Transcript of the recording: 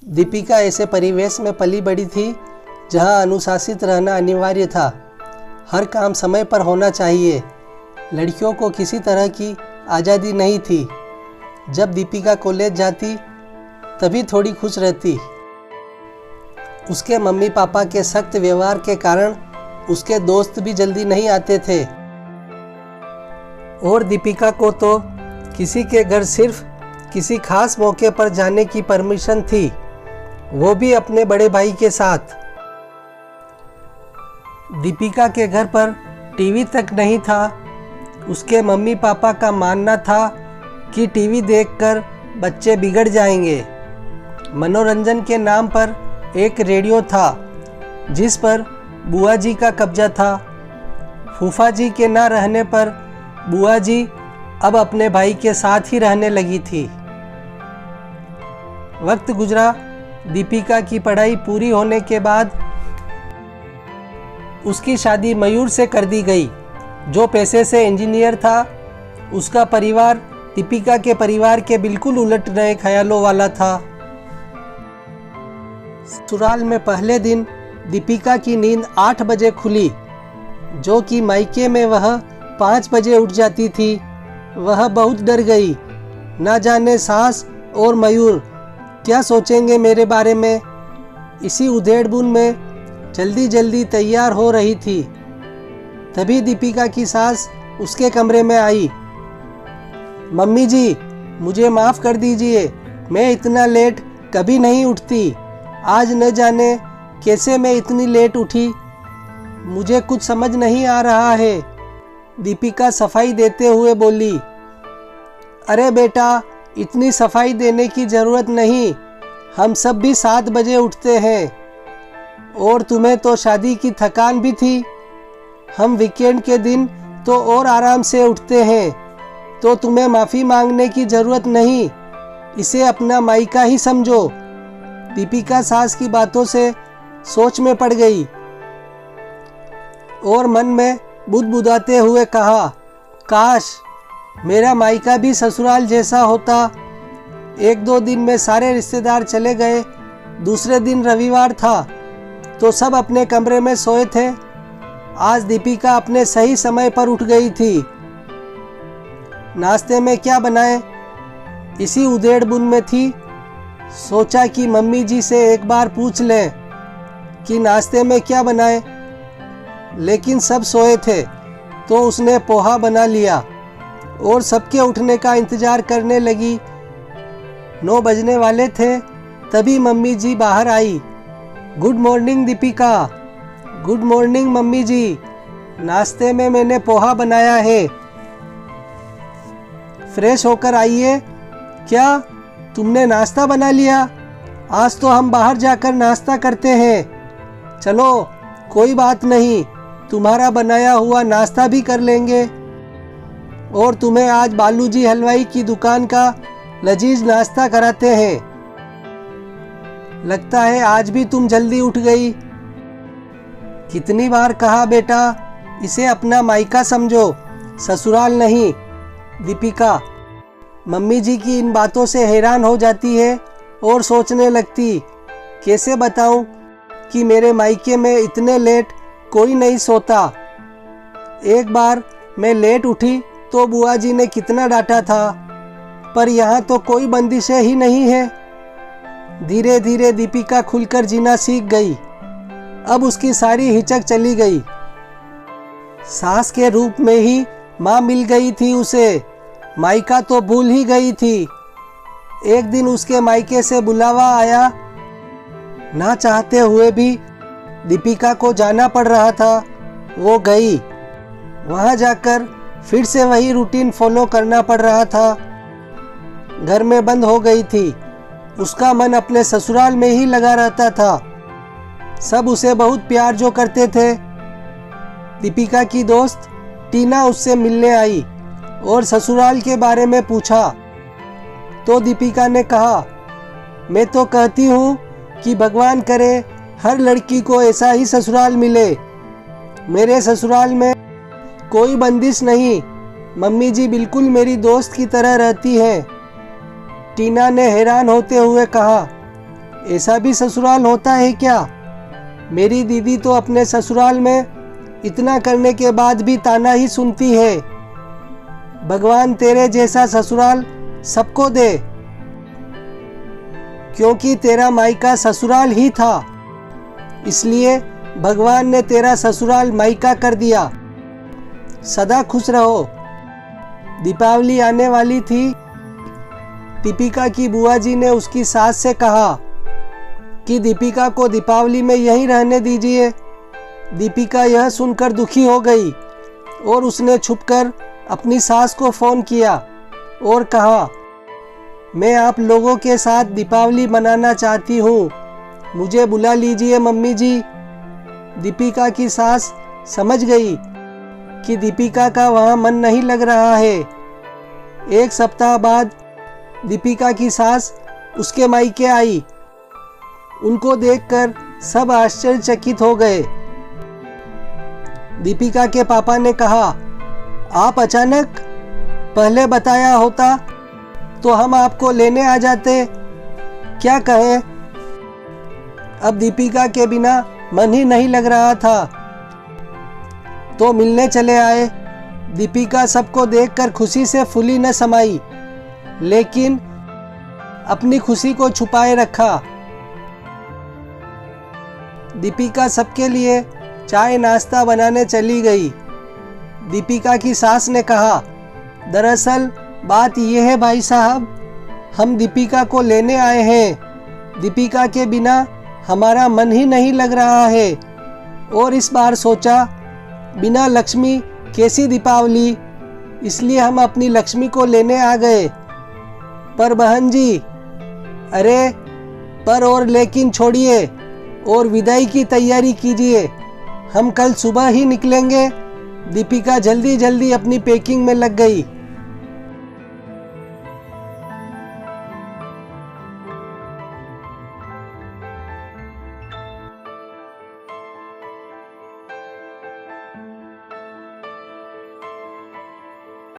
दीपिका ऐसे परिवेश में पली बड़ी थी जहां अनुशासित रहना अनिवार्य था। हर काम समय पर होना चाहिए। लड़कियों को किसी तरह की आज़ादी नहीं थी। जब दीपिका कॉलेज जाती तभी थोड़ी खुश रहती। उसके मम्मी पापा के सख्त व्यवहार के कारण उसके दोस्त भी जल्दी नहीं आते थे और दीपिका को तो किसी के घर सिर्फ किसी खास मौके पर जाने की परमिशन थी, वो भी अपने बड़े भाई के साथ। दीपिका के घर पर टीवी तक नहीं था। उसके मम्मी पापा का मानना था कि टीवी देखकर बच्चे बिगड़ जाएंगे। मनोरंजन के नाम पर एक रेडियो था जिस पर बुआ जी का कब्जा था। फूफा जी के ना रहने पर बुआ जी अब अपने भाई के साथ ही रहने लगी थी। वक्त गुजरा। दीपिका की पढ़ाई पूरी होने के बाद उसकी शादी मयूर से कर दी गई, जो पेशे से इंजीनियर था। उसका परिवार दीपिका के परिवार के बिल्कुल उलट नए ख्यालों वाला था। ससुराल में पहले दिन दीपिका की नींद 8 बजे खुली, जो कि मायके में वह 5 बजे उठ जाती थी। वह बहुत डर गई। ना जाने सास और मयूर क्या सोचेंगे मेरे बारे में। इसी उधेड़-बुन में जल्दी जल्दी तैयार हो रही थी। तभी दीपिका की सास उसके कमरे में आई। मम्मी जी, मुझे माफ़ कर दीजिए, मैं इतना लेट कभी नहीं उठती। आज न जाने कैसे मैं इतनी लेट उठी, मुझे कुछ समझ नहीं आ रहा है। दीपिका सफाई देते हुए बोली। अरे बेटा, इतनी सफाई देने की ज़रूरत नहीं, हम सब भी 7 बजे उठते हैं। और तुम्हें तो शादी की थकान भी थी। हम वीकेंड के दिन तो और आराम से उठते हैं, तो तुम्हें माफ़ी मांगने की ज़रूरत नहीं। इसे अपना मायका ही समझो। दीपिका सास की बातों से सोच में पड़ गई और मन में बुदबुदाते हुए कहा, काश मेरा मायका भी ससुराल जैसा होता। 1-2 दिन में सारे रिश्तेदार चले गए। दूसरे दिन रविवार था तो सब अपने कमरे में सोए थे। आज दीपिका अपने सही समय पर उठ गई थी। नाश्ते में क्या बनाएं, इसी उधेड़-बुन में थी। सोचा कि मम्मी जी से एक बार पूछ लें कि नाश्ते में क्या बनाएं, लेकिन सब सोए थे तो उसने पोहा बना लिया और सबके उठने का इंतज़ार करने लगी। 9 बजने वाले थे तभी मम्मी जी बाहर आई। Good morning Deepika. Good morning mummy ji, नाश्ते में मैंने पोहा बनाया है, फ्रेश होकर आइए। क्या तुमने नाश्ता बना लिया? आज तो हम बाहर जाकर नाश्ता करते हैं। चलो कोई बात नहीं, तुम्हारा बनाया हुआ नाश्ता भी कर लेंगे और तुम्हें आज बालूजी हलवाई की दुकान का लजीज नाश्ता कराते हैं। लगता है आज भी तुम जल्दी उठ गई। कितनी बार कहा बेटा, इसे अपना मायका समझो, ससुराल नहीं। दीपिका मम्मी जी की इन बातों से हैरान हो जाती है और सोचने लगती, कैसे बताऊं कि मेरे मायके में इतने लेट कोई नहीं सोता। एक बार मैं लेट उठी तो बुआ जी ने कितना डांटा था, पर यहाँ तो कोई बंदिशें ही नहीं है। धीरे धीरे दीपिका खुलकर जीना सीख गई। अब उसकी सारी हिचक चली गई। सास के रूप में ही माँ मिल गई थी उसे, मायका तो भूल ही गई थी। एक दिन उसके मायके से बुलावा आया। ना चाहते हुए भी दीपिका को जाना पड़ रहा था। वो गई। वहाँ जाकर फिर से वही रूटीन फॉलो करना पड़ रहा था। घर में बंद हो गई थी। उसका मन अपने ससुराल में ही लगा रहता था। सब उसे बहुत प्यार जो करते थे। दीपिका की दोस्त टीना उससे मिलने आई और ससुराल के बारे में पूछा तो दीपिका ने कहा, मैं तो कहती हूँ कि भगवान करे हर लड़की को ऐसा ही ससुराल मिले। मेरे ससुराल में कोई बंदिश नहीं, मम्मी जी बिल्कुल मेरी दोस्त की तरह रहती हैं। टीना ने हैरान होते हुए कहा, ऐसा भी ससुराल होता है क्या? मेरी दीदी तो अपने ससुराल में इतना करने के बाद भी ताना ही सुनती है। भगवान तेरे जैसा ससुराल सबको दे, क्योंकि तेरा मायका ससुराल ही था, इसलिए भगवान ने तेरा ससुराल मायका कर दिया। सदा खुश रहो। दीपावली आने वाली थी। दीपिका की बुआ जी ने उसकी सास से कहा कि दीपिका को दीपावली में यहीं रहने दीजिए। दीपिका यह सुनकर दुखी हो गई और उसने छुपकर अपनी सास को फ़ोन किया और कहा, मैं आप लोगों के साथ दीपावली मनाना चाहती हूँ, मुझे बुला लीजिए मम्मी जी। दीपिका की सास समझ गई कि दीपिका का वहाँ मन नहीं लग रहा है। एक सप्ताह बाद दीपिका की सास उसके मायके आई। उनको देखकर सब आश्चर्यचकित हो गए। दीपिका के पापा ने कहा, आप अचानक? पहले बताया होता तो हम आपको लेने आ जाते। क्या कहें? अब दीपिका के बिना मन ही नहीं लग रहा था, तो मिलने चले आए। दीपिका सबको देखकर खुशी से फूली न समाई, लेकिन अपनी खुशी को छुपाए रखा। दीपिका सबके लिए चाय नाश्ता बनाने चली गई। दीपिका की सास ने कहा, दरअसल बात यह है भाई साहब, हम दीपिका को लेने आए हैं। दीपिका के बिना हमारा मन ही नहीं लग रहा है और इस बार सोचा बिना लक्ष्मी कैसी दीपावली, इसलिए हम अपनी लक्ष्मी को लेने आ गए। पर बहन जी, अरे पर और लेकिन छोड़िए और विदाई की तैयारी कीजिए, हम कल सुबह ही निकलेंगे। दीपिका जल्दी जल्दी अपनी पैकिंग में लग गई।